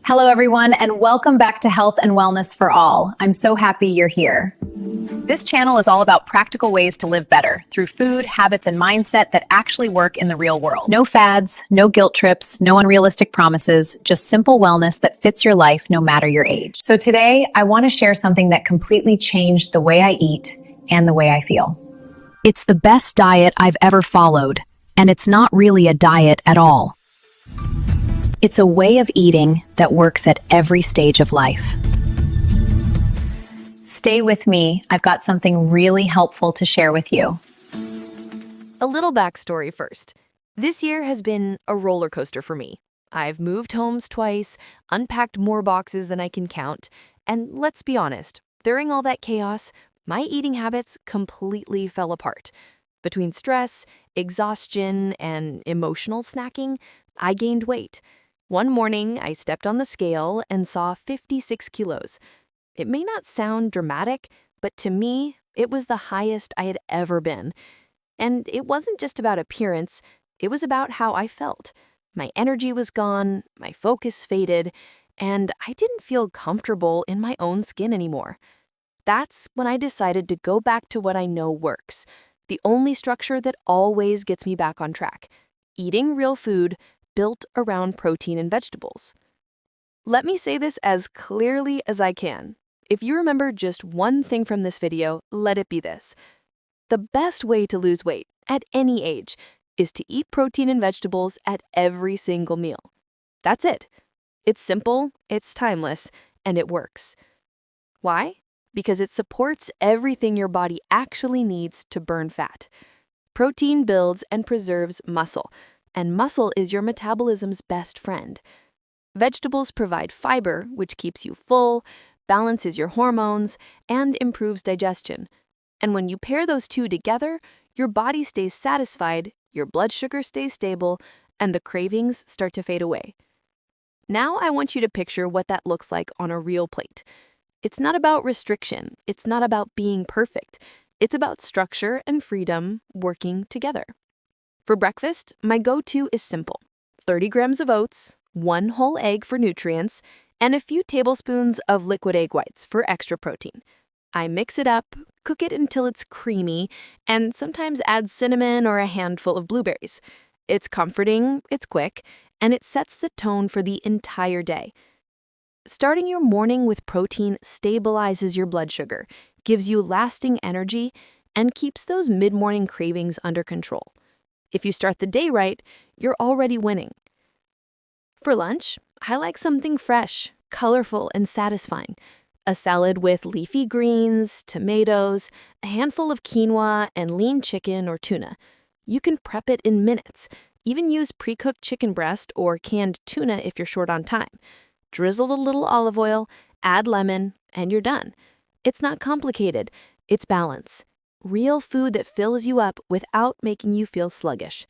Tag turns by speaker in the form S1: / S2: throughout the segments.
S1: Hello, everyone, and welcome back to Health and Wellness for All. I'm so happy you're here. This channel is all about practical ways to live better through food, habits, and mindset that actually work in the real world. No fads, no guilt trips, no unrealistic promises, just simple wellness that fits your life no matter your age. So today, I want to share something that completely changed the way I eat and the way I feel. It's the best diet I've ever followed, and it's not really a diet at all. It's a way of eating that works at every stage of life. Stay with me. I've got something really helpful to share with you.
S2: A little backstory first. This year has been a roller coaster for me. I've moved homes twice, unpacked more boxes than I can count, and let's be honest, during all that chaos, my eating habits completely fell apart. Between stress, exhaustion, and emotional snacking, I gained weight. One morning, I stepped on the scale and saw 56 kilos. It may not sound dramatic, but to me, it was the highest I had ever been. And it wasn't just about appearance, it was about how I felt. My energy was gone, my focus faded, and I didn't feel comfortable in my own skin anymore. That's when I decided to go back to what I know works, the only structure that always gets me back on track: eating real food built around protein and vegetables. Let me say this as clearly as I can. If you remember just one thing from this video, let it be this. The best way to lose weight at any age is to eat protein and vegetables at every single meal. That's it. It's simple, it's timeless, and it works. Why? Because it supports everything your body actually needs to burn fat. Protein builds and preserves muscle, and muscle is your metabolism's best friend. Vegetables provide fiber, which keeps you full, balances your hormones, and improves digestion. And when you pair those two together, your body stays satisfied, your blood sugar stays stable, and the cravings start to fade away. Now I want you to picture what that looks like on a real plate. It's not about restriction. It's not about being perfect. It's about structure and freedom working together. For breakfast, my go-to is simple: 30 grams of oats, 1 whole egg for nutrients, and a few tablespoons of liquid egg whites for extra protein. I mix it up, cook it until it's creamy, and sometimes add cinnamon or a handful of blueberries. It's comforting, it's quick, and it sets the tone for the entire day. Starting your morning with protein stabilizes your blood sugar, gives you lasting energy, and keeps those mid-morning cravings under control. If you start the day right, you're already winning. For lunch, I like something fresh, colorful, and satisfying. A salad with leafy greens, tomatoes, a handful of quinoa, and lean chicken or tuna. You can prep it in minutes. Even use pre-cooked chicken breast or canned tuna if you're short on time. Drizzle a little olive oil, add lemon, and you're done. It's not complicated. It's balance. Real food that fills you up without making you feel sluggish.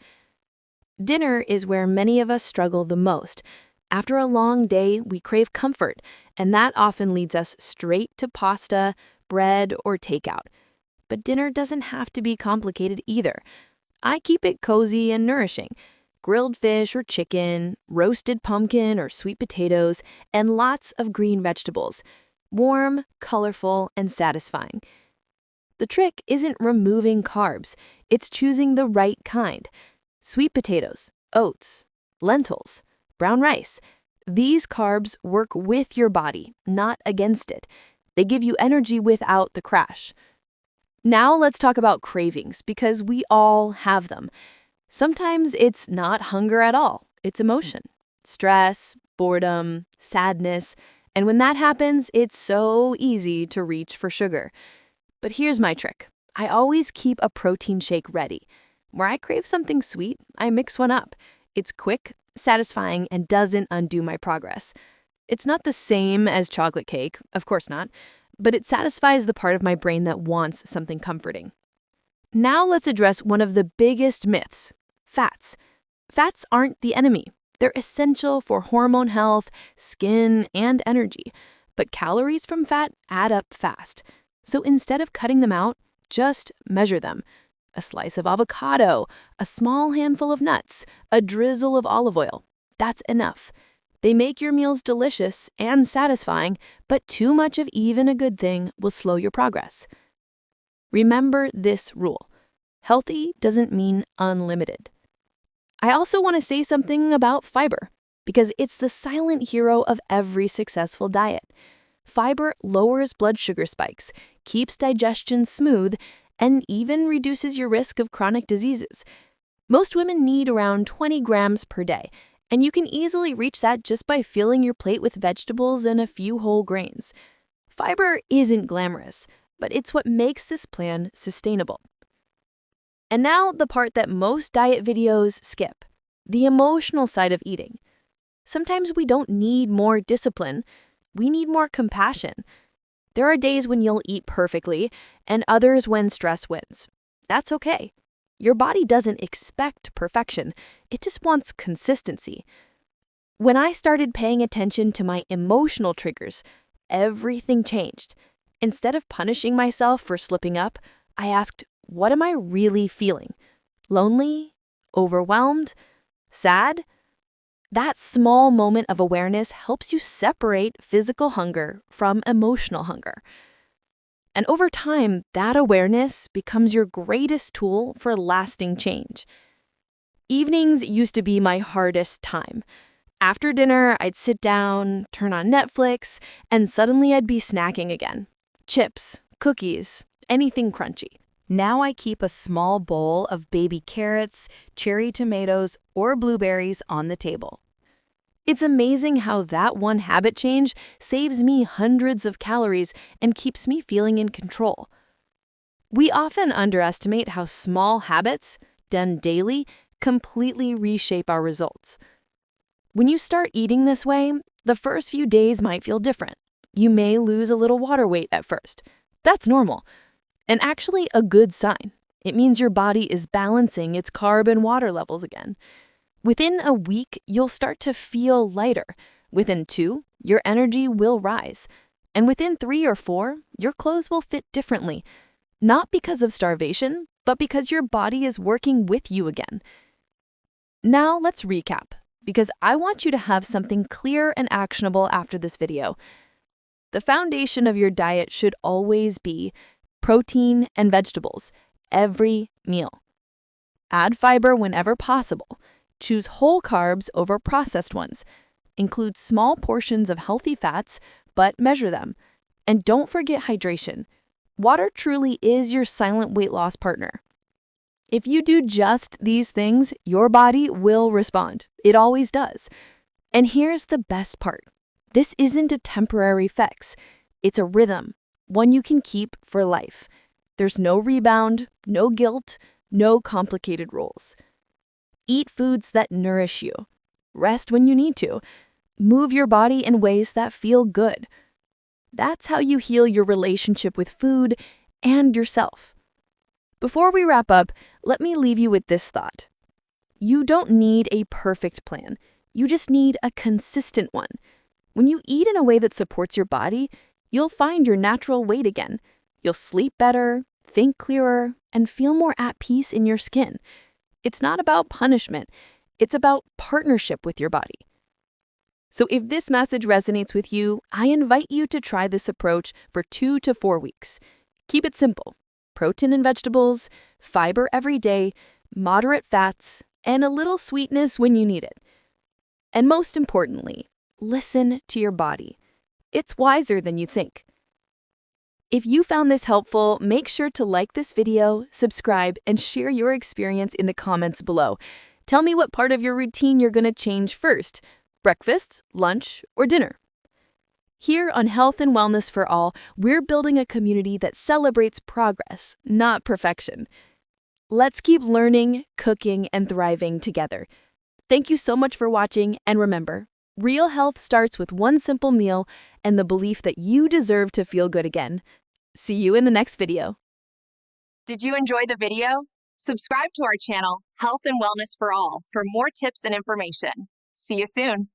S2: Dinner is where many of us struggle the most. After a long day, we crave comfort, and that often leads us straight to pasta, bread, or takeout. But dinner doesn't have to be complicated either. I keep it cozy and nourishing. Grilled fish or chicken, roasted pumpkin or sweet potatoes, and lots of green vegetables. Warm, colorful, and satisfying. The trick isn't removing carbs, it's choosing the right kind. Sweet potatoes, oats, lentils, brown rice. These carbs work with your body, not against it. They give you energy without the crash. Now let's talk about cravings, because we all have them. Sometimes it's not hunger at all, it's emotion. Stress, boredom, sadness, and when that happens, it's so easy to reach for sugar. But here's my trick. I always keep a protein shake ready. Where I crave something sweet, I mix one up. It's quick, satisfying, and doesn't undo my progress. It's not the same as chocolate cake, of course not, but it satisfies the part of my brain that wants something comforting. Now let's address one of the biggest myths: fats. Fats aren't the enemy. They're essential for hormone health, skin, and energy. But calories from fat add up fast. So instead of cutting them out, just measure them. A slice of avocado, a small handful of nuts, a drizzle of olive oil. That's enough. They make your meals delicious and satisfying, but too much of even a good thing will slow your progress. Remember this rule: healthy doesn't mean unlimited. I also want to say something about fiber, because it's the silent hero of every successful diet. Fiber lowers blood sugar spikes, keeps digestion smooth, and even reduces your risk of chronic diseases. Most women need around 20 grams per day, and you can easily reach that just by filling your plate with vegetables and a few whole grains. Fiber isn't glamorous, but it's what makes this plan sustainable. And now the part that most diet videos skip: the emotional side of eating. Sometimes we don't need more discipline, we need more compassion. There are days when you'll eat perfectly, and others when stress wins. That's okay. Your body doesn't expect perfection, it just wants consistency. When I started paying attention to my emotional triggers, everything changed. Instead of punishing myself for slipping up, I asked, what am I really feeling? Lonely? Overwhelmed? Sad? That small moment of awareness helps you separate physical hunger from emotional hunger. And over time, that awareness becomes your greatest tool for lasting change. Evenings used to be my hardest time. After dinner, I'd sit down, turn on Netflix, and suddenly I'd be snacking again. Chips, cookies, anything crunchy.
S3: Now I keep a small bowl of baby carrots, cherry tomatoes, or blueberries on the table.
S2: It's amazing how that one habit change saves me hundreds of calories and keeps me feeling in control. We often underestimate how small habits, done daily, completely reshape our results. When you start eating this way, the first few days might feel different. You may lose a little water weight at first. That's normal, and actually a good sign. It means your body is balancing its carb and water levels again. Within a week, you'll start to feel lighter. Within 2, your energy will rise. And within 3 or 4, your clothes will fit differently. Not because of starvation, but because your body is working with you again. Now let's recap, because I want you to have something clear and actionable after this video. The foundation of your diet should always be protein and vegetables, every meal. Add fiber whenever possible. Choose whole carbs over processed ones. Include small portions of healthy fats, but measure them. And don't forget hydration. Water truly is your silent weight loss partner. If you do just these things, your body will respond. It always does. And here's the best part. This isn't a temporary fix. It's a rhythm, one you can keep for life. There's no rebound, no guilt, no complicated rules. Eat foods that nourish you. Rest when you need to. Move your body in ways that feel good. That's how you heal your relationship with food and yourself. Before we wrap up, let me leave you with this thought. You don't need a perfect plan. You just need a consistent one. When you eat in a way that supports your body, you'll find your natural weight again. You'll sleep better, think clearer, and feel more at peace in your skin. It's not about punishment. It's about partnership with your body. So if this message resonates with you, I invite you to try this approach for 2 to 4 weeks. Keep it simple. Protein and vegetables, fiber every day, moderate fats, and a little sweetness when you need it. And most importantly, listen to your body. It's wiser than you think. If you found this helpful, make sure to like this video, subscribe, and share your experience in the comments below. Tell me what part of your routine you're going to change first: breakfast, lunch, or dinner. Here on Health and Wellness for All, we're building a community that celebrates progress, not perfection. Let's keep learning, cooking, and thriving together. Thank you so much for watching, and remember, real health starts with one simple meal and the belief that you deserve to feel good again. See you in the next video.
S1: Did you enjoy the video? Subscribe to our channel, Health and Wellness for All, for more tips and information. See you soon.